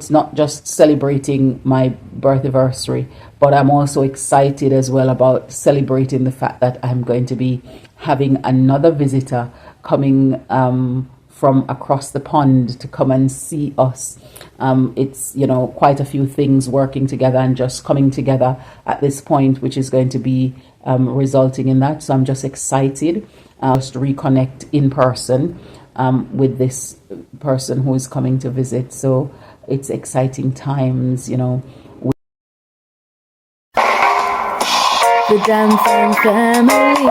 It's not just celebrating my birth anniversary, but I'm also excited as well about celebrating the fact that I'm going to be having another visitor coming from across the pond to come and see us. It's, you know, quite a few things working together and just coming together at this point, which is going to be resulting in that. So I'm just excited just to reconnect in person with this person who is coming to visit. So it's exciting times, you know. The Jam Fam family.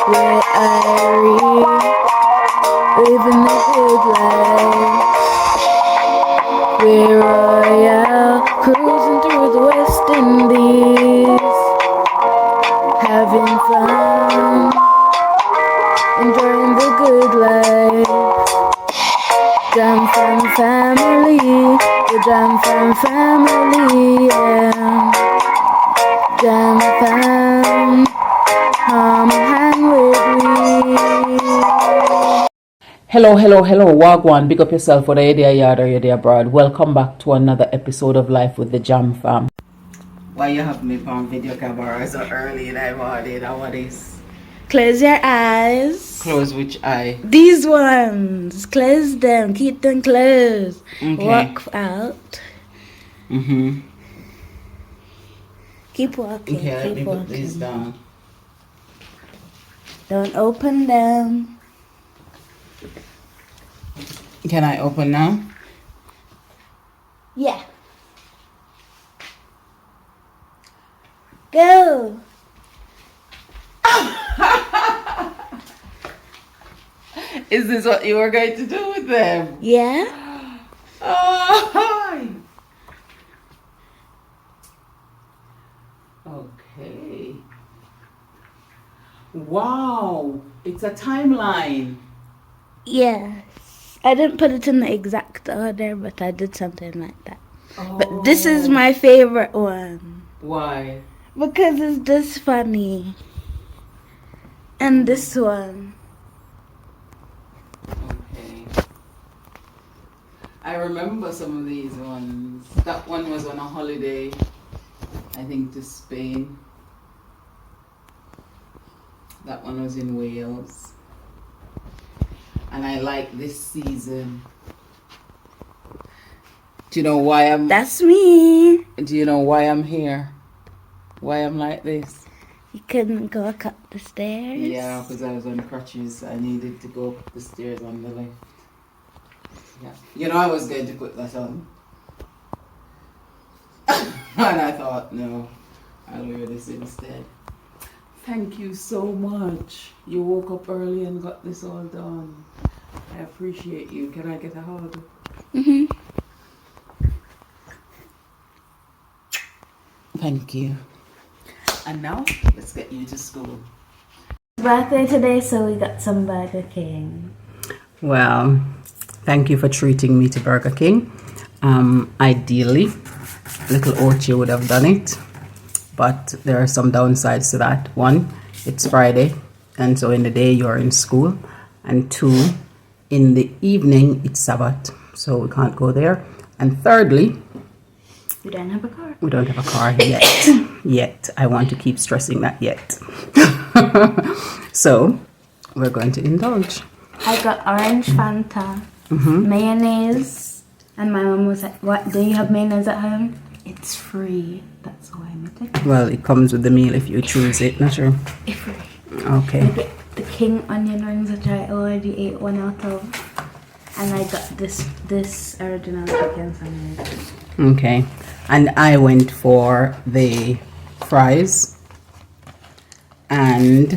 We're Irie, living the good life. We're royal, cruising through the West Indies, having fun, enjoying the good life. Jam Fam family, the Jam Fam family, yeah. Jam Fam, come hang with me. Hello, Wagwan, big up yourself, whether you're there yard or you're there abroad. Welcome back to another episode of Life with the Jam Fam. Why you have me on video camera so early in the morning? What is? Close your eyes. Close which eye? These ones. Close them. Keep them closed. Okay. Walk out. Mm-hmm. Keep walking. Okay, let me Keep put walking. these down. Don't open them. Can I open now? Yeah. Go. Is this what you were going to do with them? Yeah. Oh. Okay. Wow. It's a timeline. Yes. I didn't put it in the exact order, but I did something like that. Oh. But this is my favorite one. Why? Because it's this funny. And this one. Okay. I remember some of these ones. That one was on a holiday, I think to Spain. That one was in Wales. And I like this season. Do you know why I'm... That's me. Do you know why I'm here? Why I'm like this? You couldn't go up the stairs? Yeah, because I was on crutches. I needed to go up the stairs on the left. Yeah. You know, I was going to put that on. And I thought, no, I'll wear this instead. Thank you so much. You woke up early and got this all done. I appreciate you. Can I get a hug? Mm-hmm. Thank you. And now, let's get you to school. Birthday today, so we got some Burger King. Well, thank you for treating me to Burger King. Ideally, little Ochi would have done it, but there are some downsides to that. One, it's Friday, and so in the day you're in school, and two, in the evening it's Sabbath, so we can't go there. And thirdly, We don't have a car. we don't have a car yet. Yet. I want to keep stressing that yet. So, we're going to indulge. I got orange Fanta, mayonnaise, and my mom was like, "What? Do you have mayonnaise at home? It's free. That's why I'm taking." Well, it comes with the meal if you choose it, not sure. It's free. Okay. I get the king onion rings, which I already ate one out of, and I got this original chicken sandwich. Okay. And I went for the fries and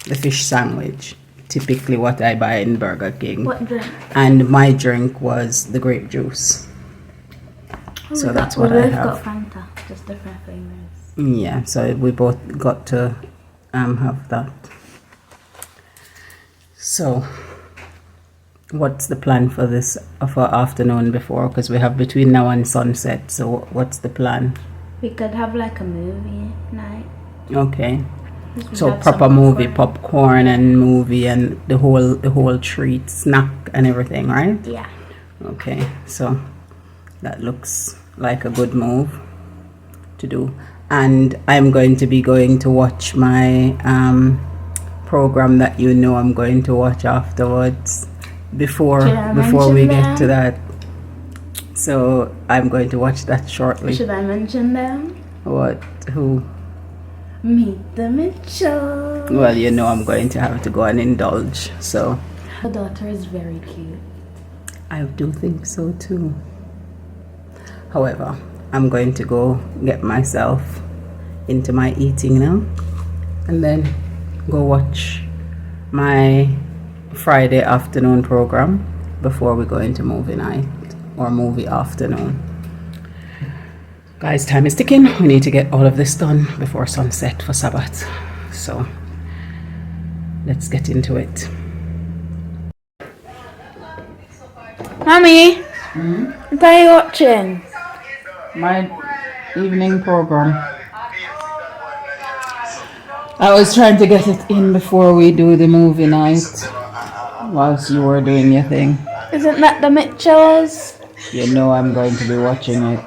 the fish sandwich. Typically what I buy in Burger King. What drink? And my drink was the grape juice. So that's what I We've have. got Fanta, just different flavors. Yeah, so we both got to have that. So, what's the plan for this for afternoon before? Because we have between now and sunset. So, what's the plan? We could have like a movie night. Okay. We So have proper some movie popcorn and movie and the whole treat, snack and everything, right? Yeah. Okay, so that looks like a good move to do. And I'm going to be going to watch my program that I'm going to watch afterwards before we get to that. So I'm going to watch that shortly. Should I mention them? What? Who? Meet the Mitchells. Well, I'm going to have to go and indulge. So The daughter is very cute. I do think so too. However, I'm going to go get myself into my eating now and then go watch my Friday afternoon program before we go into movie night or movie afternoon. Guys, time is ticking. We need to get all of this done before sunset for Sabbath. So let's get into it. Mommy, what are you watching? My evening program. I was trying to get it in before we do the movie night whilst you were doing your thing. Isn't that the Mitchells? I'm going to be watching it.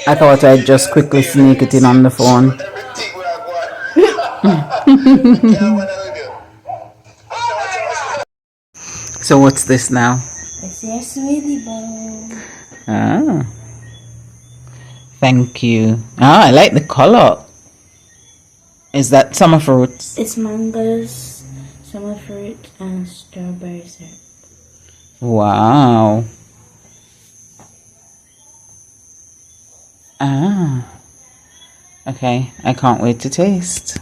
I thought I'd just quickly sneak it in on the phone. So what's this now? It's your smoothie bowl. Ah. Thank you. I like the color. Is that summer fruits? It's mangoes, summer fruit, and strawberry syrup. Wow. Okay, I can't wait to taste.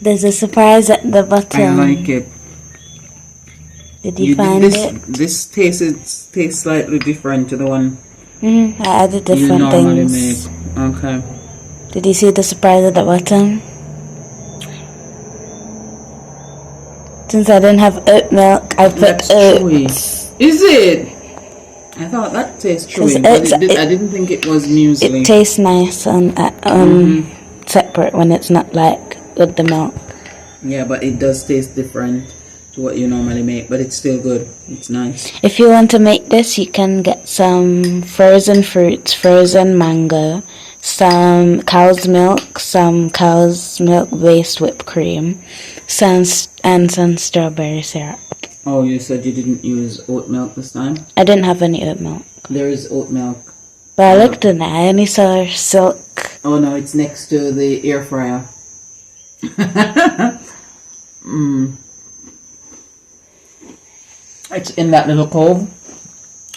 There's a surprise at the bottom. I like it. Did you find it? This tastes slightly different to the one I added different normally things. make. Okay. Did you see the surprise at the bottom? Since I didn't have oat milk, I put That's oats. chewy. Is it? I thought that tastes chewy, but I didn't think it was muesli. It tastes nice and separate when it's not like with the milk. Yeah, but it does taste different to what you normally make, but it's still good. It's nice. If you want to make this, you can get some frozen fruits, frozen mango, some cow's milk based whipped cream, and some strawberry syrup. Oh, you said you didn't use oat milk this time? I didn't have any oat milk. There is oat milk. But I looked in there, I only saw silk. Oh no, it's next to the air fryer. It's in that little cove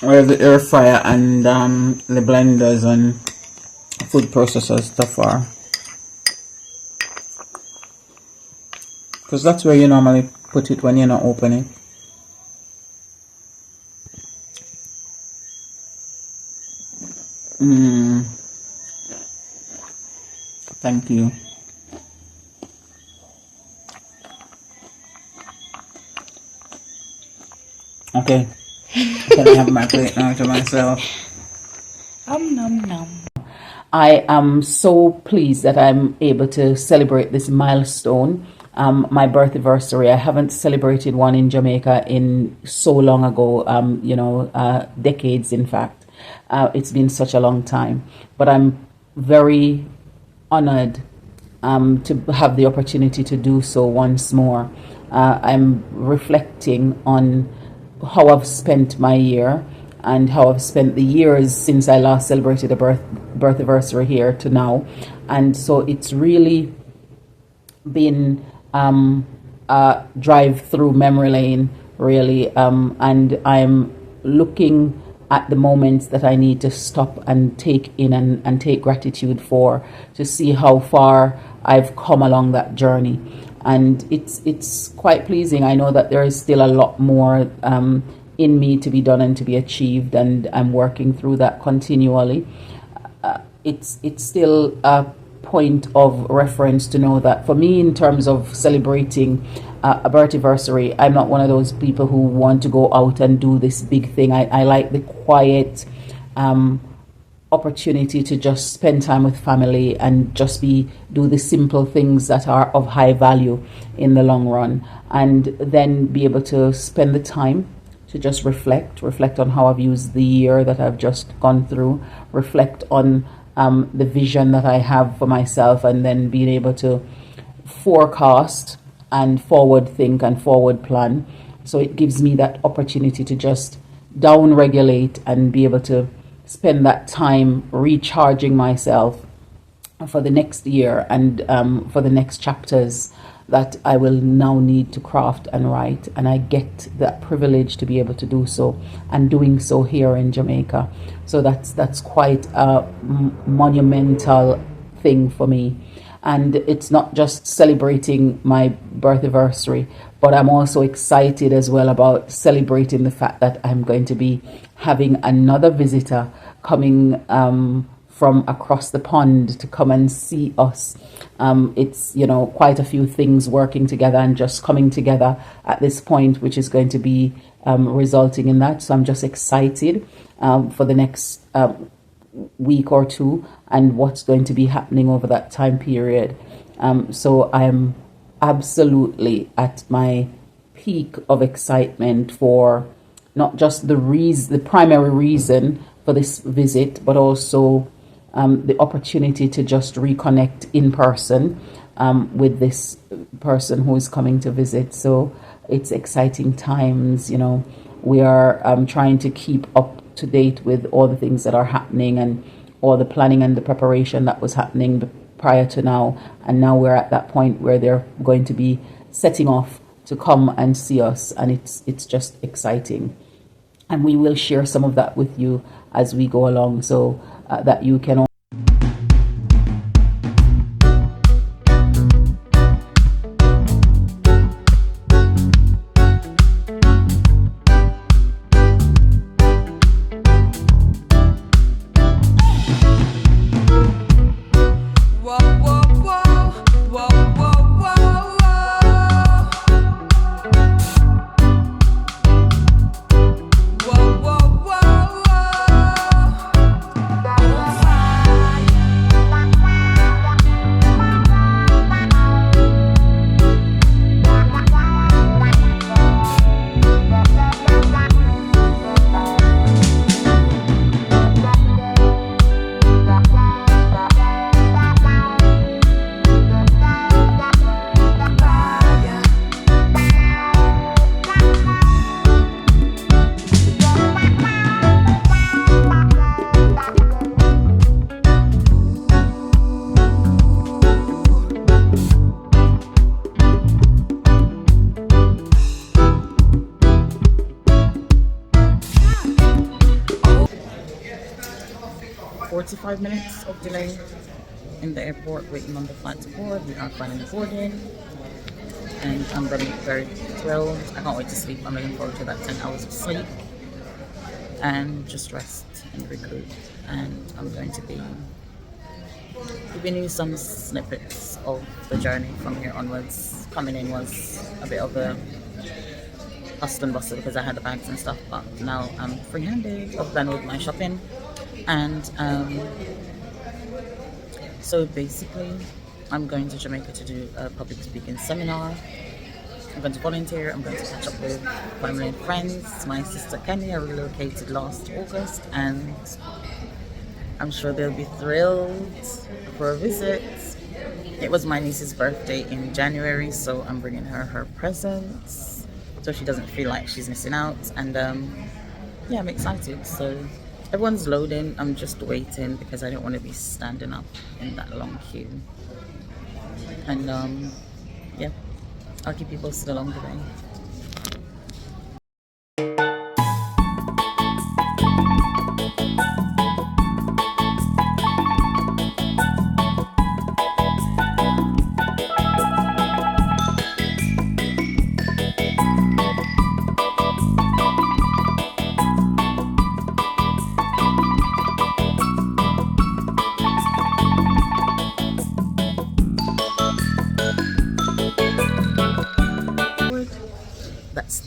where the air fryer and the blenders and food processors stuff are. Because that's where you normally put it when you're not opening. Thank you. Okay. Can I have my plate now to myself? Nom nom. I am so pleased that I'm able to celebrate this milestone, my birth anniversary. I haven't celebrated one in Jamaica in so long ago, decades in fact. It's been such a long time. But I'm very honored to have the opportunity to do so once more. I'm reflecting on how I've spent my year and how I've spent the years since I last celebrated a birth anniversary here to now. And so it's really been a drive through memory lane, really. And I'm looking at the moments that I need to stop and take in and take gratitude for, to see how far I've come along that journey. And it's quite pleasing. I know that there is still a lot more in me to be done and to be achieved, and I'm working through that continually. it's still a point of reference to know that for me, in terms of celebrating a birth anniversary, I'm not one of those people who want to go out and do this big thing. I like the quiet opportunity to just spend time with family and just do the simple things that are of high value in the long run, and then be able to spend the time to just reflect on how I've used the year that I've just gone through, reflect on the vision that I have for myself, and then being able to forecast and forward think and forward plan. So it gives me that opportunity to just down regulate and be able to spend that time recharging myself for the next year and for the next chapters that I will now need to craft and write. And I get that privilege to be able to do so, and doing so here in Jamaica. So that's quite a monumental thing for me. And it's not just celebrating my birth anniversary, but I'm also excited as well about celebrating the fact that I'm going to be having another visitor coming from across the pond to come and see us. It's, quite a few things working together and just coming together at this point, which is going to be resulting in that. So I'm just excited for the next week or two and what's going to be happening over that time period. So I'm absolutely at my peak of excitement for not just the primary reason for this visit, but also the opportunity to just reconnect in person with this person who is coming to visit. So it's exciting times. We are trying to keep up to date with all the things that are happening and all the planning and the preparation that was happening prior to now. And now we're at that point where they're going to be setting off to come and see us, and it's just exciting. And we will share some of that with you as we go along, so that you can all minutes of delay in the airport waiting on the flight to board. We are finally boarding, and I'm very thrilled. I can't wait to sleep. I'm looking forward to that 10 hours of sleep and just rest and regroup. And I'm going to be giving you some snippets of the journey from here onwards. Coming in was a bit of a hustle and bustle because I had the bags and stuff, but now I'm free-handed. I've done with my shopping. And so basically, I'm going to Jamaica to do a public speaking seminar. I'm going to volunteer. I'm going to catch up with family and friends. My sister Kenny, I relocated last August, and I'm sure they'll be thrilled for a visit. It was my niece's birthday in January, so I'm bringing her presents so she doesn't feel like she's missing out. And yeah, I'm excited. So everyone's loading. I'm just waiting because I don't want to be standing up in that long queue. And yeah, I'll keep you posted along the way.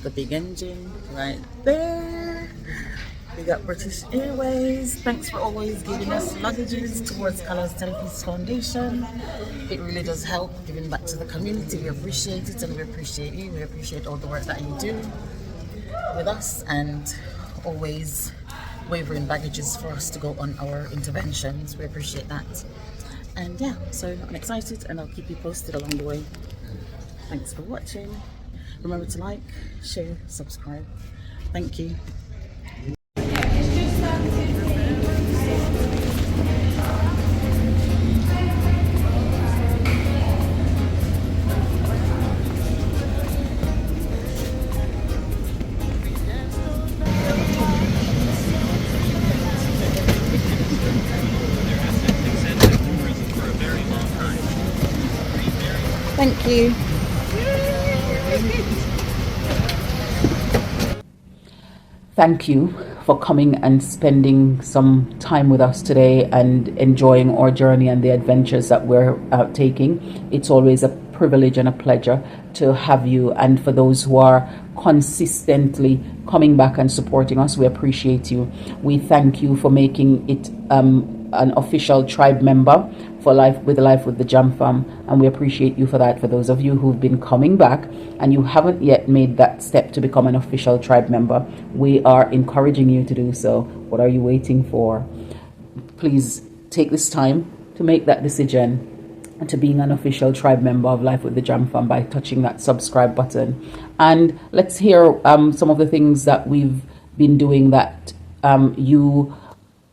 the big engine right there. We got British Airways. Thanks for always giving us luggages towards Colors Telepeace Foundation. It really does help giving back to the community. We appreciate it and we appreciate you. We appreciate all the work that you do with us and always wavering baggages for us to go on our interventions. We appreciate that. And yeah, so I'm excited and I'll keep you posted along the way. Thanks for watching. Remember to like, share, subscribe. Thank you. Thank you. Thank you for coming and spending some time with us today and enjoying our journey and the adventures that we're taking. It's always a privilege and a pleasure to have you, and for those who are consistently coming back and supporting us, we appreciate you. We thank you for making it an official tribe member for Life with the Jam Fam, and we appreciate you for that. For those of you who've been coming back and you haven't yet made that step to become an official tribe member, we are encouraging you to do so. What are you waiting for? Please take this time to make that decision to being an official tribe member of Life with the Jam Fam by touching that subscribe button. And let's hear some of the things that we've been doing that you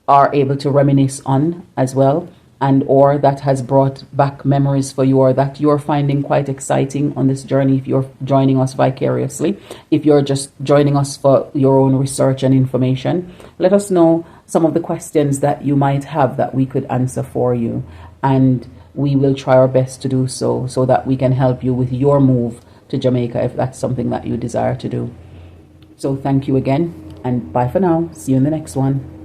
are able to reminisce on as well, and or that has brought back memories for you, or that you're finding quite exciting on this journey if you're joining us vicariously. If you're just joining us for your own research and information, let us know some of the questions that you might have that we could answer for you, and we will try our best to do so that we can help you with your move to Jamaica if that's something that you desire to do. So thank you again, and bye for now. See you in the next one.